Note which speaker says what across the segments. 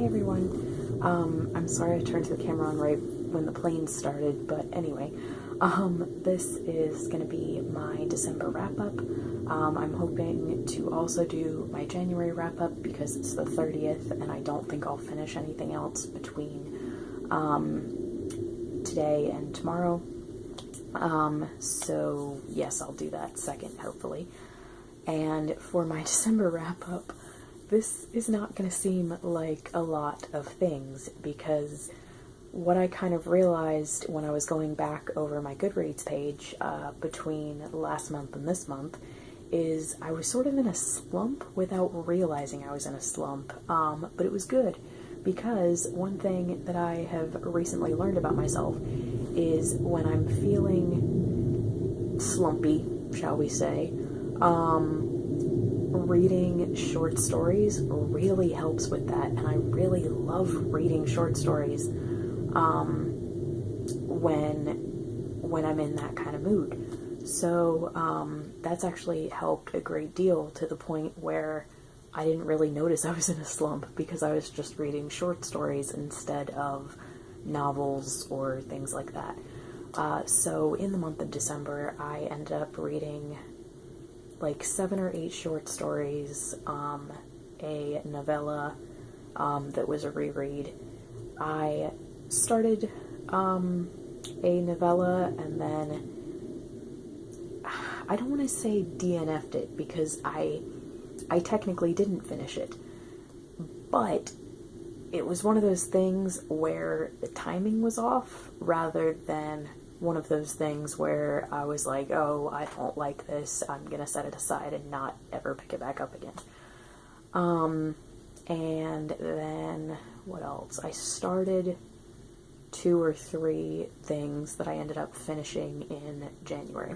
Speaker 1: Hey everyone. I'm sorry I turned the camera on right when the plane started, but anyway, this is going to be my December wrap-up. I'm hoping to also do my January wrap-up because it's the 30th and I don't think I'll finish anything else between today and tomorrow. So yes, I'll do that second, hopefully. And for my December wrap-up, this is not going to seem like a lot of things because what I kind of realized when I was going back over my Goodreads page between last month and this month is I was sort of in a slump without realizing I was in a slump, but it was good because one thing that I have recently learned about myself is when I'm feeling slumpy, shall we say, reading short stories really helps with that, and I really love reading short stories when I'm in that kind of mood. So that's actually helped a great deal, to the point where I didn't really notice I was in a slump because I was just reading short stories instead of novels or things like that. So in the month of December, I ended up reading like 7 or 8 short stories, a novella that was a reread. I started a novella and then I don't want to say DNF'd it because I technically didn't finish it, but it was one of those things where the timing was off rather than one of those things where I was like, oh, I don't like this, I'm gonna set it aside and not ever pick it back up again. And then, what else? I started 2 or 3 things that I ended up finishing in January.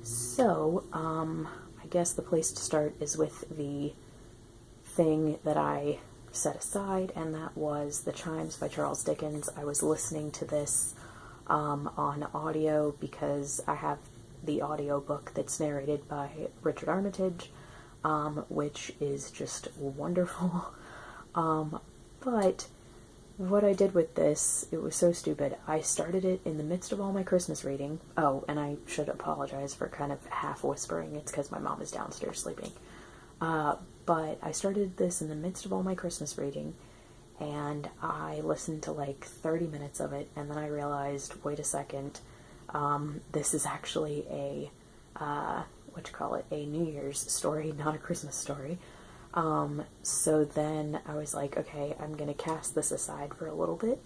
Speaker 1: So, I guess the place to start is with the thing that I set aside, and that was The Chimes by Charles Dickens. I was listening to this on audio because I have the audiobook that's narrated by Richard Armitage, which is just wonderful. But what I did with this, it was so stupid. I started it in the midst of all my Christmas reading. Oh, and I should apologize for kind of half whispering. It's because my mom is downstairs sleeping. But I started this in the midst of all my Christmas reading, and I listened to like 30 minutes of it, and then I realized, wait a second, this is actually a, a New Year's story, not a Christmas story. So then I was like, okay, I'm gonna cast this aside for a little bit,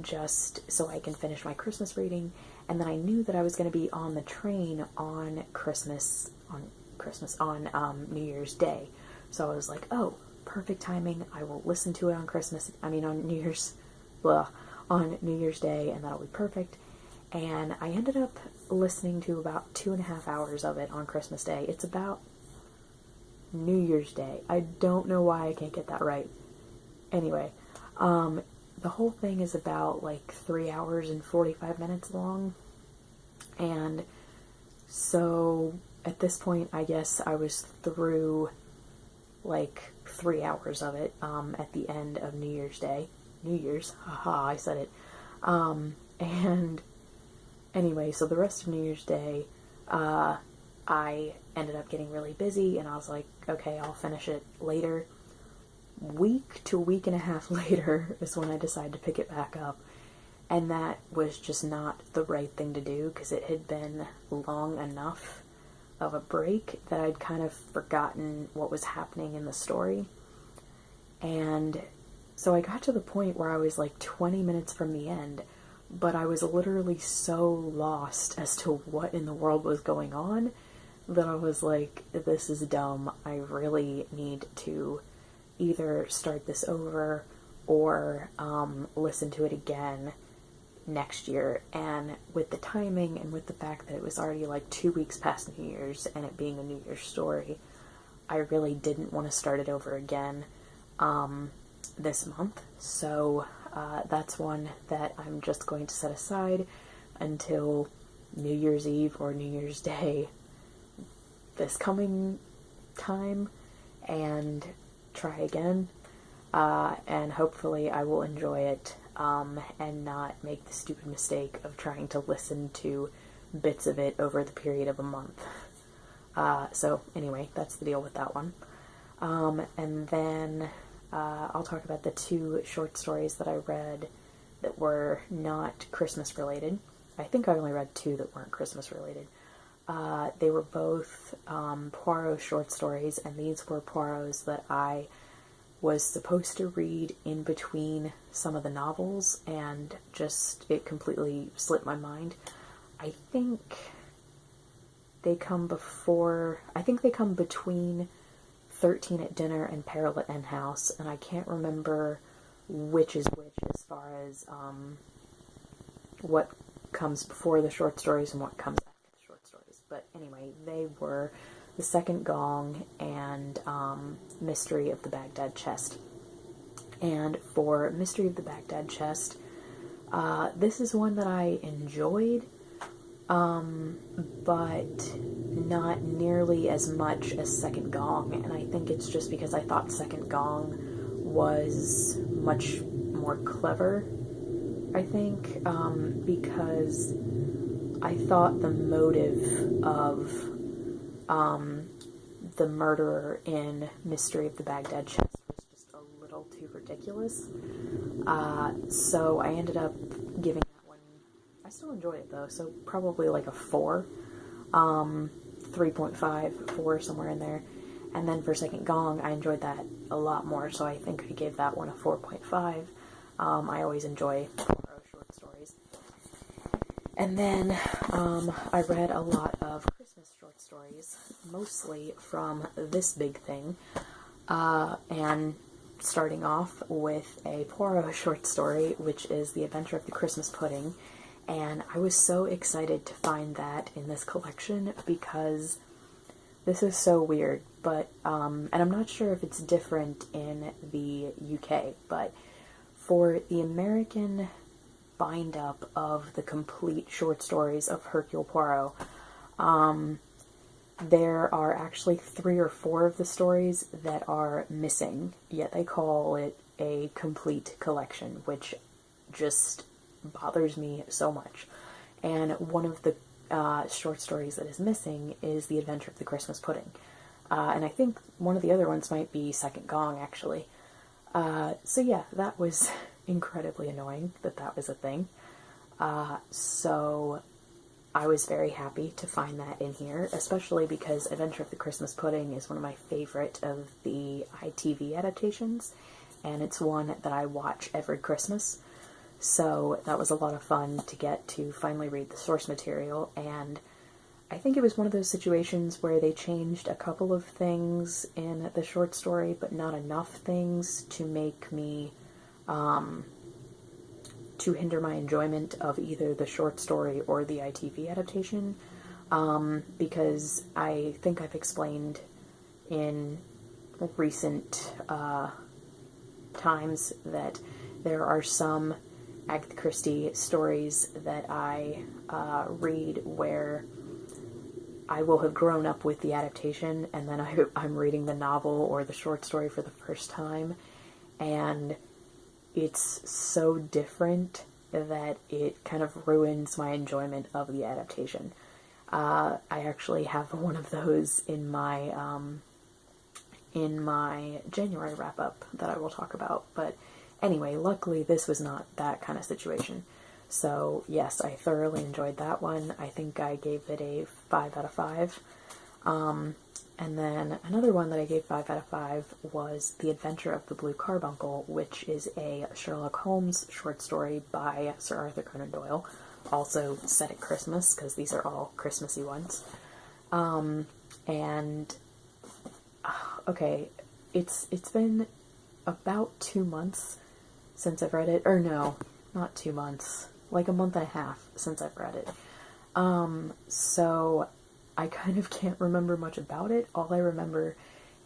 Speaker 1: just so I can finish my Christmas reading, and then I knew that I was gonna be on the train on New Year's Day, so I was like, oh, perfect timing, I will listen to it on New Year's Day, and that'll be perfect. And I ended up listening to about 2.5 hours of it on Christmas Day. It's about New Year's Day. I don't know why I can't get that right. Anyway, the whole thing is about like 3 hours and 45 minutes long, and so at this point, I guess I was through like 3 hours of it at the end of New Year's Day. New Year's, haha, I said it. And anyway, so the rest of New Year's Day, I ended up getting really busy, and I was like, okay, I'll finish it later. Week to week and a half later is when I decided to pick it back up, and that was just not the right thing to do because it had been long enough of a break that I'd kind of forgotten what was happening in the story. And so I got to the point where I was like 20 minutes from the end, but I was literally so lost as to what in the world was going on that I was like, this is dumb. I really need to either start this over or listen to it again next year. And with the timing and with the fact that it was already like 2 weeks past New Year's and it being a New Year's story, I really didn't want to start it over again this month. So that's one that I'm just going to set aside until New Year's Eve or New Year's Day this coming time and try again. and hopefully I will enjoy it, and not make the stupid mistake of trying to listen to bits of it over the period of a month. So anyway, that's the deal with that one. And then I'll talk about the 2 short stories that I read that were not Christmas related. I think I only read 2 that weren't Christmas related. They were both Poirot short stories, and these were Poirot's that I was supposed to read in between some of the novels, and just it completely slipped my mind. I think they come between 13 at Dinner and Peril at End House, and I can't remember which is which as far as what comes before the short stories and what comes after the short stories. But anyway, they were The Second Gong and Mystery of the Baghdad Chest. And for Mystery of the Baghdad Chest, this is one that I enjoyed, but not nearly as much as Second Gong, and I think it's just because I thought Second Gong was much more clever, I think, because I thought the motive of the murderer in Mystery of the Baghdad Chest was just a little too ridiculous, so I ended up giving that one, I still enjoyed it though, so probably like a 4, 3.5, 4, somewhere in there. And then for Second Gong, I enjoyed that a lot more, so I think I gave that one a 4.5. I always enjoy Poirot short stories. And then I read a lot of Christmas short stories, mostly from This Big Thing, and starting off with a Poirot short story, which is The Adventure of the Christmas Pudding. And I was so excited to find that in this collection because this is so weird, but, and I'm not sure if it's different in the UK, but for the American bind-up of the complete short stories of Hercule Poirot, there are actually 3 or 4 of the stories that are missing, yet they call it a complete collection, which just bothers me so much. And one of the short stories that is missing is The Adventure of the Christmas Pudding. And I think one of the other ones might be Second Gong, actually. So yeah, that was incredibly annoying that was a thing. So I was very happy to find that in here, especially because Adventure of the Christmas Pudding is one of my favorite of the ITV adaptations, and it's one that I watch every Christmas. So that was a lot of fun to get to finally read the source material, and I think it was one of those situations where they changed a couple of things in the short story, but not enough things to make me, to hinder my enjoyment of either the short story or the ITV adaptation, because I think I've explained in recent times that there are some Agatha Christie stories that I read where I will have grown up with the adaptation, and then I'm reading the novel or the short story for the first time, and it's so different that it kind of ruins my enjoyment of the adaptation. I actually have one of those in my January wrap-up that I will talk about, but anyway, luckily this was not that kind of situation. So yes, I thoroughly enjoyed that one. I think I gave it a 5 out of 5. And then another one that I gave 5 out of 5 was The Adventure of the Blue Carbuncle, which is a Sherlock Holmes short story by Sir Arthur Conan Doyle, also set at Christmas, because these are all Christmassy ones. Okay, it's been about 2 months since I've read it, or no, not 2 months, like a month and a half since I've read it. So I kind of can't remember much about it. All I remember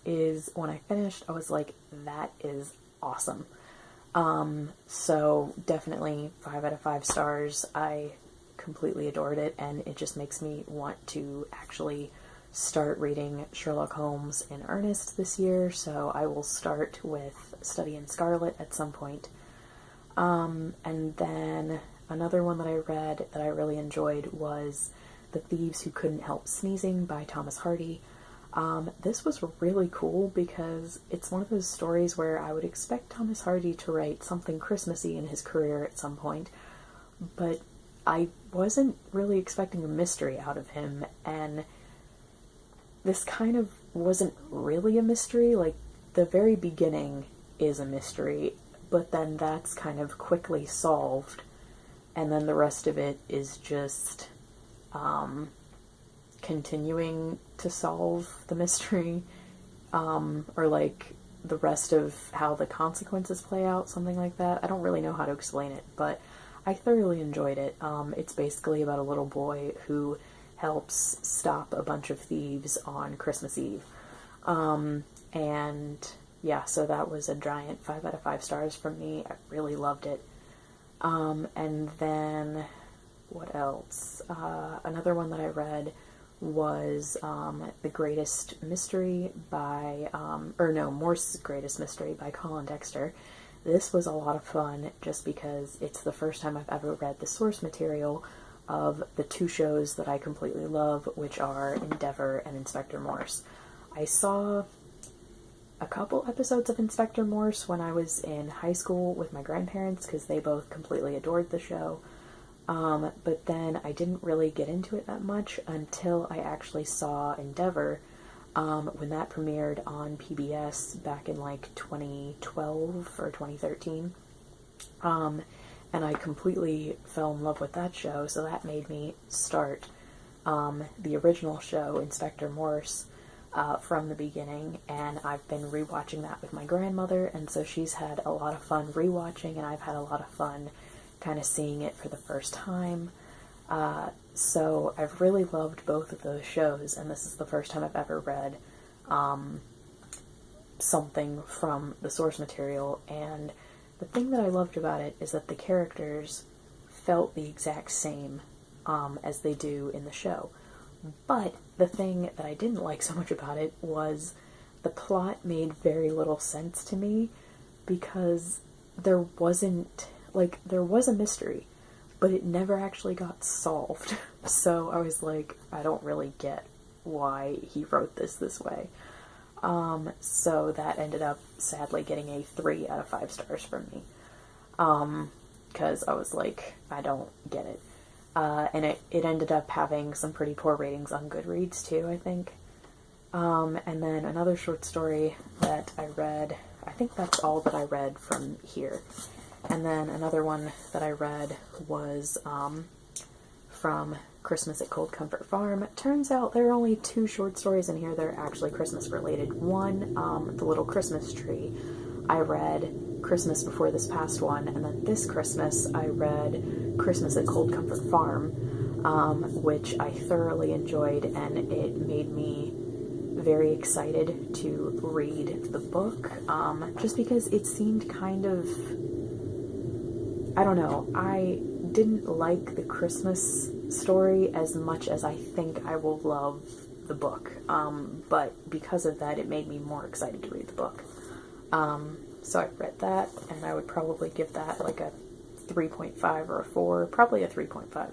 Speaker 1: is when I finished, I was like, that is awesome. So definitely 5 out of 5 stars. I completely adored it, and it just makes me want to actually start reading Sherlock Holmes in earnest this year, so I will start with Study in Scarlet at some point. And then another one that I read that I really enjoyed was The Thieves Who Couldn't Help Sneezing by Thomas Hardy. This was really cool because it's one of those stories where I would expect Thomas Hardy to write something Christmassy in his career at some point, but I wasn't really expecting a mystery out of him, and this kind of wasn't really a mystery. Like, the very beginning is a mystery, but then that's kind of quickly solved, and then the rest of it is just continuing to solve the mystery, or like the rest of how the consequences play out, something like that. I don't really know how to explain it, but I thoroughly enjoyed it. It's basically about a little boy who helps stop a bunch of thieves on Christmas Eve. And yeah, so that was a giant 5 out of 5 stars from me. I really loved it. And then, what else? Another one that I read was The Greatest Mystery by, Morse's Greatest Mystery by Colin Dexter. This was a lot of fun just because it's the first time I've ever read the source material of the 2 shows that I completely love, which are Endeavour and Inspector Morse. I saw a couple episodes of Inspector Morse when I was in high school with my grandparents because they both completely adored the show. But then I didn't really get into it that much until I actually saw Endeavour when that premiered on PBS back in like 2012 or 2013. And I completely fell in love with that show, so that made me start the original show, Inspector Morse, from the beginning, and I've been rewatching that with my grandmother, and so she's had a lot of fun rewatching, and I've had a lot of fun kind of seeing it for the first time. So I've really loved both of those shows, and this is the first time I've ever read something from the source material, and the thing that I loved about it is that the characters felt the exact same as they do in the show. But the thing that I didn't like so much about it was the plot made very little sense to me because there was a mystery, but it never actually got solved. So I was like, I don't really get why he wrote this way. So that ended up sadly getting a 3 out of 5 stars from me. Because I was like, I don't get it. And it ended up having some pretty poor ratings on Goodreads too, I think. And then another short story that I read, I think that's all that I read from here. And then another one that I read was from Christmas at Cold Comfort Farm. It turns out there are only 2 short stories in here that are actually Christmas related. One, The Little Christmas Tree, I read Christmas before this past one, and then this Christmas I read Christmas at Cold Comfort Farm, which I thoroughly enjoyed, and it made me very excited to read the book, just because it seemed kind of, I don't know, I didn't like the Christmas story as much as I think I will love the book, but because of that it made me more excited to read the book. So I read that, and I would probably give that like a 3.5 or a 4, probably a 3.5.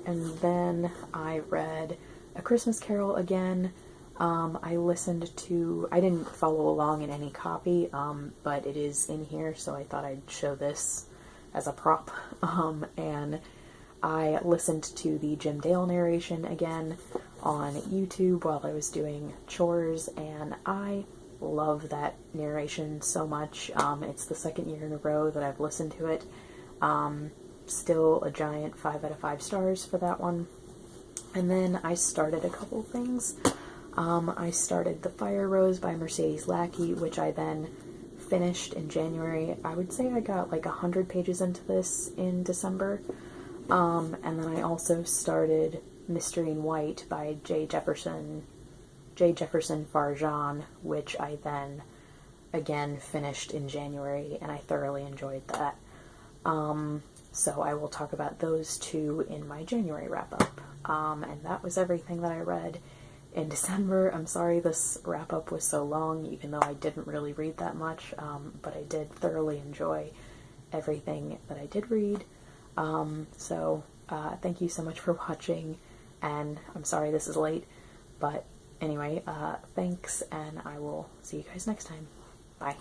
Speaker 1: And then I read A Christmas Carol again. I didn't follow along in any copy, but it is in here, so I thought I'd show this as a prop. And I listened to the Jim Dale narration again on YouTube while I was doing chores, and I love that narration so much. It's the second year in a row that I've listened to it. Still a giant 5 out of 5 stars for that one. And then I started a couple things. I started The Fire Rose by Mercedes Lackey, which I then finished in January. I would say I got like 100 pages into this in December. And then I also started Mystery in White by J. Jefferson Farjan, which I then again finished in January, and I thoroughly enjoyed that. So I will talk about those 2 in my January wrap-up. And that was everything that I read in December. I'm sorry this wrap-up was so long, even though I didn't really read that much, but I did thoroughly enjoy everything that I did read. So thank you so much for watching, and I'm sorry this is late, but anyway, thanks, and I will see you guys next time. Bye.